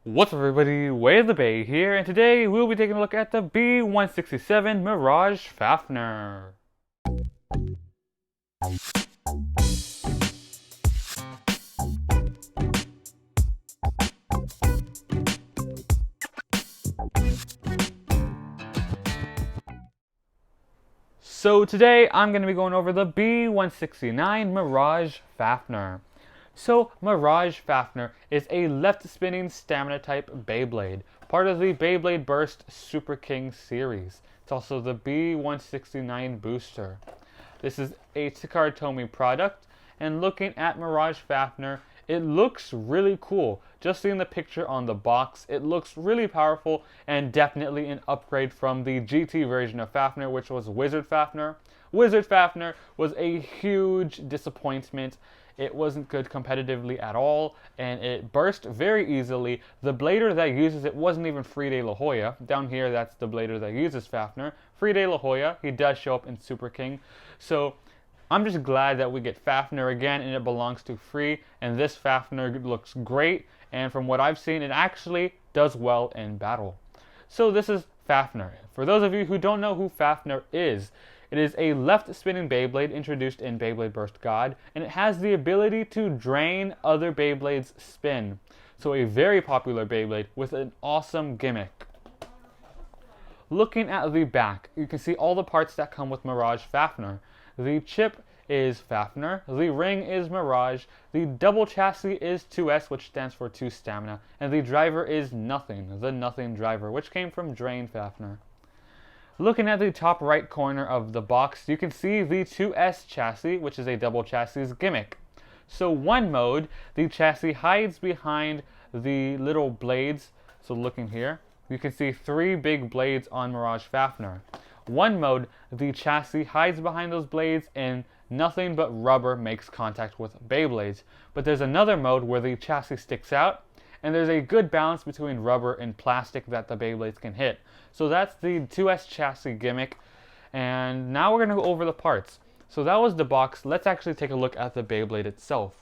What's up everybody, WayoftheBey here, and today we'll be taking a look at the B-167 Mirage Fafnir. So today I'm going to be going over the B-169 Mirage Fafnir. So Mirage Fafnir is a left-spinning stamina type Beyblade, part of the Beyblade Burst Super King series. It's also the B-169 booster. This is a Takara Tomy product, and looking at Mirage Fafnir, it looks really cool. Just seeing the picture on the box, it looks really powerful and definitely an upgrade from the GT version of Fafnir, which was Wizard Fafnir. Wizard Fafnir was a huge disappointment. It wasn't good competitively at all, and it burst very easily. The blader that uses it wasn't even Friday La Jolla. Down here, that's the blader that uses Fafnir. Friday La Jolla, he does show up in Super King. So I'm just glad that we get Fafnir again, and it belongs to Free, and this Fafnir looks great, and from what I've seen, it actually does well in battle. So this is Fafnir. For those of you who don't know who Fafnir is, it is a left-spinning Beyblade introduced in Beyblade Burst God, and it has the ability to drain other Beyblades' spin. So a very popular Beyblade with an awesome gimmick. Looking at the back, you can see all the parts that come with Mirage Fafnir. The chip is Fafnir, the ring is Mirage, the double chassis is 2S, which stands for 2 stamina, and the driver is Nothing, the Nothing driver, which came from Drain Fafnir. Looking at the top right corner of the box, you can see the 2S chassis, which is a double chassis gimmick. So one mode, the chassis hides behind the little blades. So looking here, you can see 3 big blades on Mirage Fafnir. One mode, the chassis hides behind those blades and nothing but rubber makes contact with Beyblades. But there's another mode where the chassis sticks out, and there's a good balance between rubber and plastic that the Beyblades can hit. So that's the 2S chassis gimmick, and now we're going to go over the parts. So that was the box. Let's actually take a look at the Beyblade itself.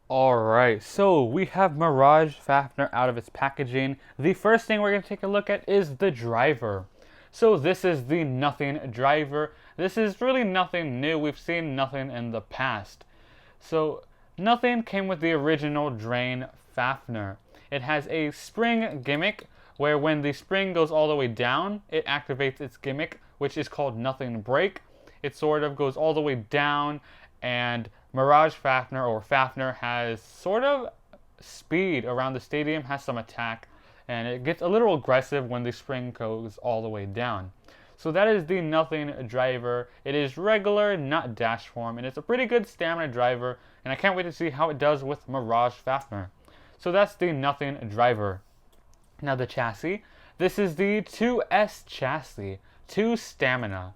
Alright, so we have Mirage Fafnir out of its packaging. The first thing we're going to take a look at is the driver. So this is the Nothing driver. This is really nothing new. We've seen Nothing in the past. So Nothing came with the original Drain Fafnir. It has a spring gimmick where when the spring goes all the way down, it activates its gimmick, which is called Nothing Break. It sort of goes all the way down, and Mirage Fafnir, or Fafnir, has sort of speed around the stadium, has some attack, and it gets a little aggressive when the spring goes all the way down. So that is the Nothing driver. It is regular, not dash form, and it's a pretty good stamina driver, and I can't wait to see how it does with Mirage Fafnir. So that's the Nothing driver. Now the chassis. This is the 2S chassis, 2 stamina.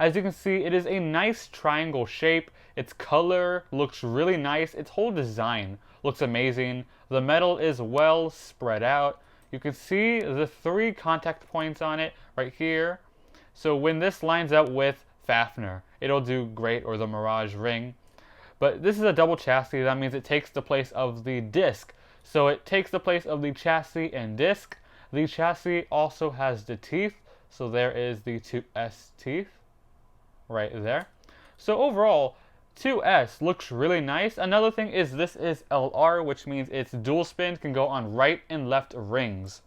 As you can see, it is a nice triangle shape. Its color looks really nice. Its whole design looks amazing. The metal is well spread out. You can see the 3 contact points on it right here. So when this lines up with Fafnir, it'll do great, or the Mirage ring. But this is a double chassis. That means it takes the place of the disc. So it takes the place of the chassis and disc. The chassis also has the teeth. So there is the 2S teeth right there. So overall, 2S looks really nice. Another thing is this is LR, which means its dual spin can go on right and left rings.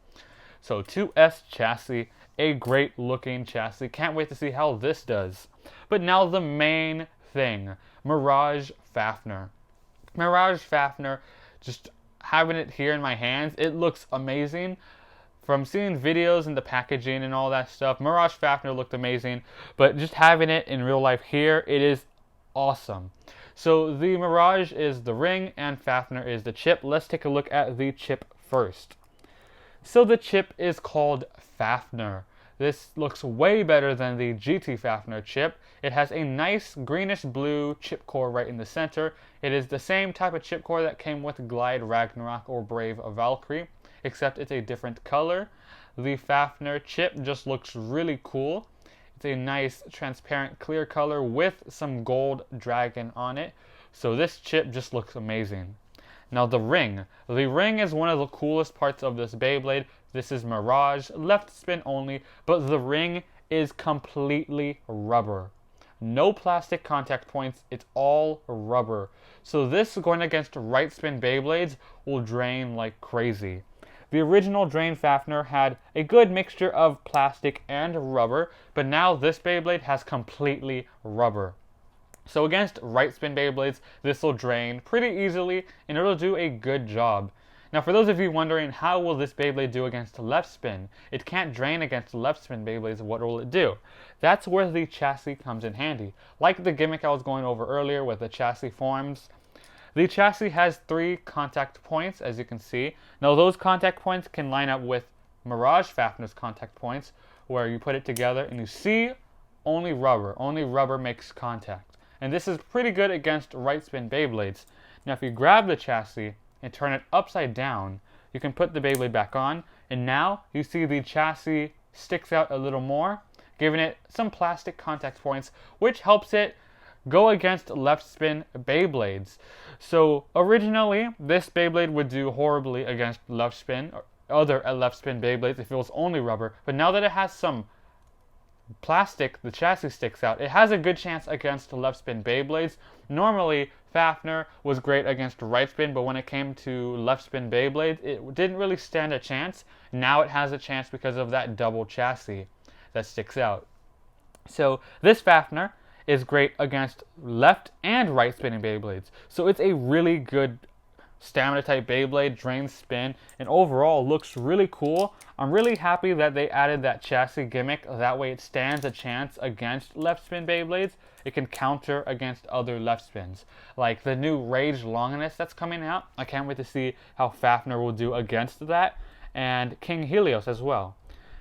So 2S chassis, a great looking chassis. Can't wait to see how this does. But now the main thing, Mirage Fafnir. Mirage Fafnir, just having it here in my hands, it looks amazing. From seeing videos and the packaging and all that stuff, Mirage Fafnir looked amazing, but just having it in real life here, it is awesome. So the Mirage is the ring and Fafnir is the chip. Let's take a look at the chip first. So the chip is called Fafnir. This looks way better than the GT Fafnir chip. It has a nice greenish blue chip core right in the center. It is the same type of chip core that came with Glide Ragnarok or Brave Valkyrie, except it's a different color. The Fafnir chip just looks really cool. It's a nice transparent clear color with some gold dragon on it. So this chip just looks amazing. Now the ring. The ring is one of the coolest parts of this Beyblade. This is Mirage, left spin only, but the ring is completely rubber. No plastic contact points, it's all rubber. So this going against right spin Beyblades will drain like crazy. The original Drain Fafnir had a good mixture of plastic and rubber, but now this Beyblade has completely rubber. So against right spin Beyblades, this will drain pretty easily and it'll do a good job. Now for those of you wondering, how will this Beyblade do against left spin? It can't drain against left spin Beyblades, what will it do? That's where the chassis comes in handy. Like the gimmick I was going over earlier with the chassis forms, the chassis has 3 contact points, as you can see. Now those contact points can line up with Mirage Fafnir's contact points, where you put it together and you see only rubber makes contact. And this is pretty good against right spin Beyblades. Now if you grab the chassis and turn it upside down, you can put the Beyblade back on, and now you see the chassis sticks out a little more, giving it some plastic contact points, which helps it go against left spin Beyblades. So originally, this Beyblade would do horribly against left spin or other left spin Beyblades if it was only rubber, but now that it has some plastic, the chassis sticks out, it has a good chance against left spin Beyblades. Normally, Fafnir was great against right spin, but when it came to left spin Beyblades, it didn't really stand a chance. Now it has a chance because of that double chassis that sticks out. So this Fafnir is great against left and right spinning Beyblades. So it's a really good stamina type Beyblade, drain spin, and overall looks really cool. I'm really happy that they added that chassis gimmick. That way it stands a chance against left spin Beyblades. It can counter against other left spins. Like the new Rage Longinus that's coming out. I can't wait to see how Fafnir will do against that. And King Helios as well.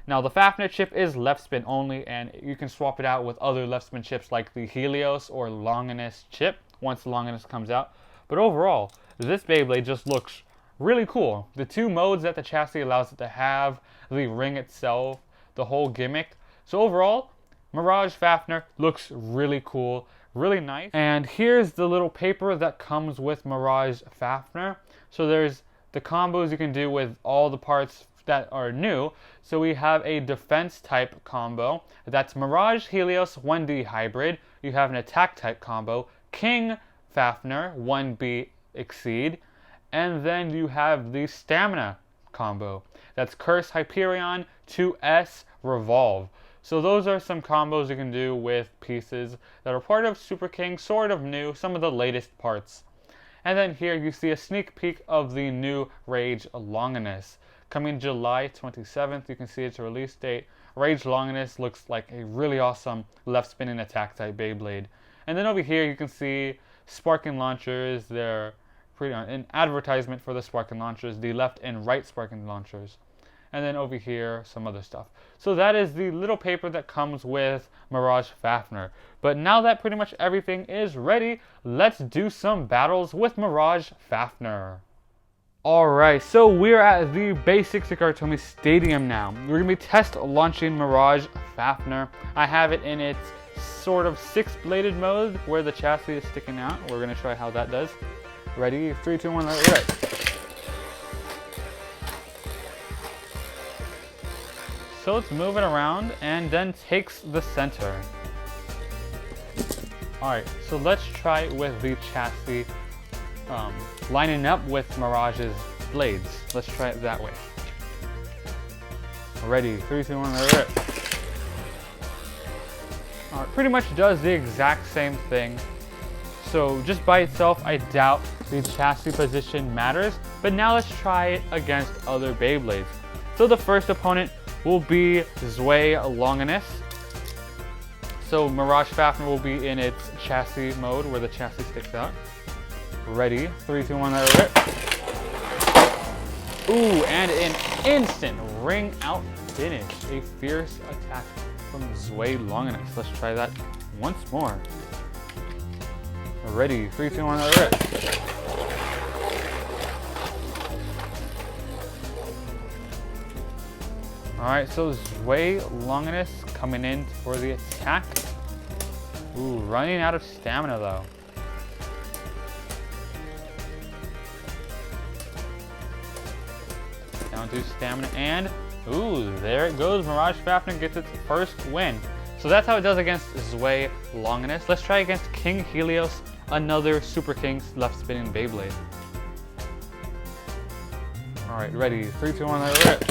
Now the Fafnir chip is left spin only, and you can swap it out with other left spin chips like the Helios or Longinus chip once Longinus comes out. But overall, this Beyblade just looks really cool. The 2 modes that the chassis allows it to have, the ring itself, the whole gimmick. So overall, Mirage Fafnir looks really cool, really nice. And here's the little paper that comes with Mirage Fafnir. So there's the combos you can do with all the parts that are new. So we have a defense type combo. That's Mirage Helios 1D hybrid. You have an attack type combo, King Fafnir 1B Exceed, and then you have the stamina combo. That's Curse Hyperion 2S Revolve. So those are some combos you can do with pieces that are part of Super King, sort of new, some of the latest parts. And then here you see a sneak peek of the new Rage Longinus. Coming July 27th, you can see its release date. Rage Longinus looks like a really awesome left spinning attack type Beyblade. And then over here you can see sparking launchers. They're pretty an advertisement for the sparking launchers, the left and right sparking launchers. And then over here, some other stuff. So that is the little paper that comes with Mirage Fafnir. But now that pretty much everything is ready, let's do some battles with Mirage Fafnir. Alright, so we're at the Basic Artomi Stadium now. We're going to be test launching Mirage Fafnir. I have it in its sort of 6-bladed mode where the chassis is sticking out. We're going to try how that does. Ready? 3, 2, 1, let's go. So it's moving around and then takes the center. Alright, so let's try it with the chassis lining up with Mirage's blades. Let's try it that way. Ready? 3, 2, 1, let's go. Alright, pretty much does the exact same thing. So just by itself, I doubt the chassis position matters. But now let's try it against other Beyblades. So the first opponent will be Zwei Longinus. So Mirage Fafnir will be in its chassis mode where the chassis sticks out. Ready? 3, 2, 1, let it rip. Ooh, and an instant ring out finish. A fierce attack from Zwei Longinus. Let's try that once more. Ready? 3, 2, 1, let it rip. Alright, so Zwei Longinus coming in for the attack. Ooh, running out of stamina though. down to stamina, and ooh, there it goes. Mirage Fafnir gets its first win. So that's how it does against Zwei Longinus. Let's try against King Helios, another Super King's left spinning Beyblade. Alright, ready, 3, 2, 1, let it rip.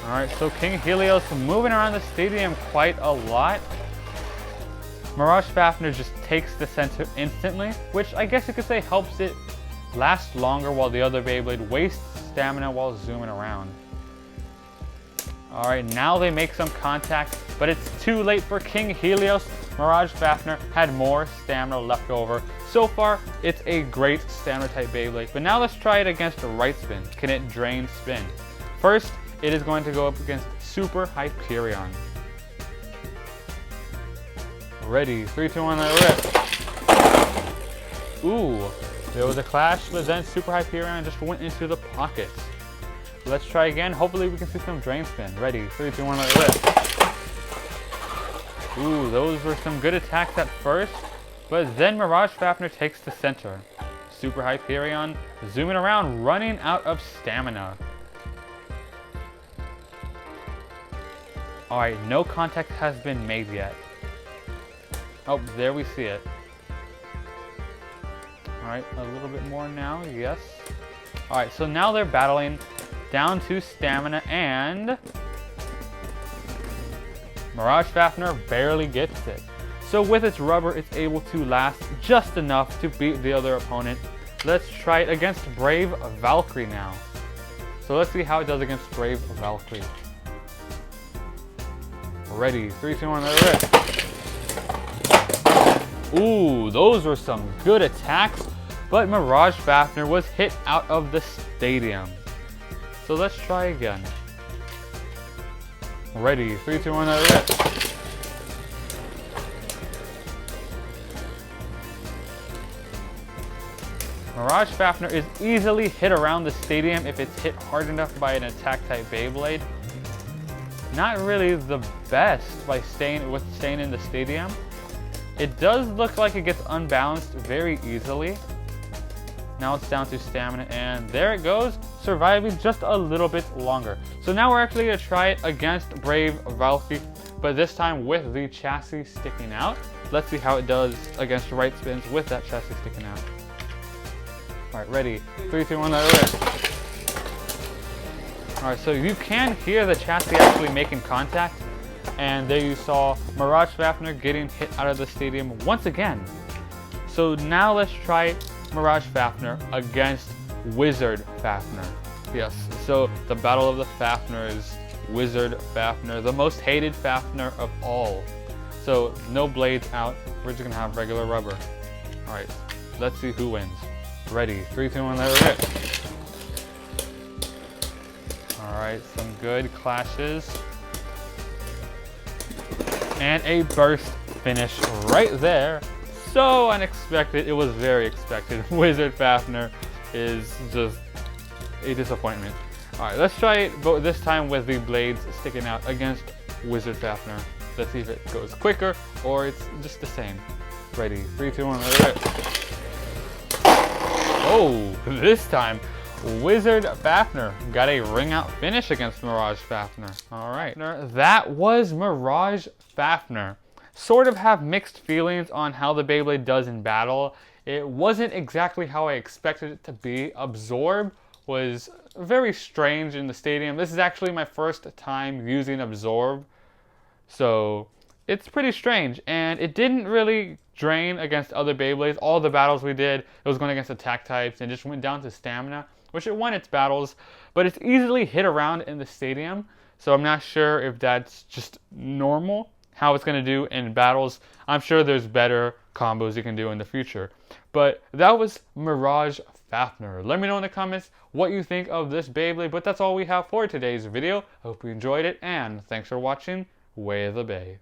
Alright, so King Helios moving around the stadium quite a lot. Mirage Fafnir just takes the center instantly, which I guess you could say helps it last longer while the other Beyblade wastes stamina while zooming around. Alright, now they make some contact, but it's too late for King Helios. Mirage Fafnir had more stamina left over. So far, it's a great stamina type Beyblade, but now let's try it against the right spin. Can it drain spin? First, it is going to go up against Super Hyperion. Ready, 3, 2, 1, let it rip. Ooh, there was a clash, but then Super Hyperion just went into the pockets. Let's try again. Hopefully we can see some drain spin. Ready, 3, 2, 1, let it rip. Ooh, those were some good attacks at first, but then Mirage Fafnir takes the center. Super Hyperion zooming around, running out of stamina. Alright, no contact has been made yet. Oh, there we see it. Alright, a little bit more now, yes. Alright, so now they're battling down to stamina, and Mirage Fafnir barely gets it. So with its rubber, it's able to last just enough to beat the other opponent. Let's try it against Brave Valkyrie now. So let's see how it does against Brave Valkyrie. Ready, 3, 2, 1, let it rip. Ooh, those were some good attacks, but Mirage Fafnir was hit out of the stadium. So let's try again. Ready, 3, 2, 1, let it rip. Mirage Fafnir is easily hit around the stadium if it's hit hard enough by an attack type Beyblade. Not really the best by staying in the stadium. It does look like it gets unbalanced very easily. Now it's down to stamina, and there it goes, surviving just a little bit longer. So now we're actually going to try it against Brave Valkyrie, but this time with the chassis sticking out. Let's see how it does against right spins with that chassis sticking out. Alright, ready, 3, 2, 1, let it rip. Alright, so you can hear the chassis actually making contact, and there you saw Mirage Fafnir getting hit out of the stadium once again. So now let's try Mirage Fafnir against Wizard Fafnir. Yes, so the battle of the Fafnirs, Wizard Fafnir, the most hated Fafnir of all. So no blades out, we're just gonna have regular rubber. Alright, let's see who wins. Ready, 3, 2, 1, let it rip. Alright, some good clashes. And a burst finish right there. So unexpected, it was very expected. Wizard Fafnir is just a disappointment. Alright, let's try it, but this time with the blades sticking out against Wizard Fafnir. Let's see if it goes quicker or it's just the same. Ready, 3, 2, 1, let it rip. Oh, this time Wizard Fafnir got a ring out finish against Mirage Fafnir. Alright, that was Mirage Fafnir. Sort of have mixed feelings on how the Beyblade does in battle. It wasn't exactly how I expected it to be. Absorb was very strange in the stadium. This is actually my first time using Absorb, so it's pretty strange, and it didn't really drain against other Beyblades. All the battles we did, it was going against attack types and just went down to stamina, which it won its battles, but it's easily hit around in the stadium, so I'm not sure if that's just normal, how it's going to do in battles. I'm sure there's better combos you can do in the future. But that was Mirage Fafnir. Let me know in the comments what you think of this Beyblade, but that's all we have for today's video. I hope you enjoyed it, and thanks for watching Way of the Bay.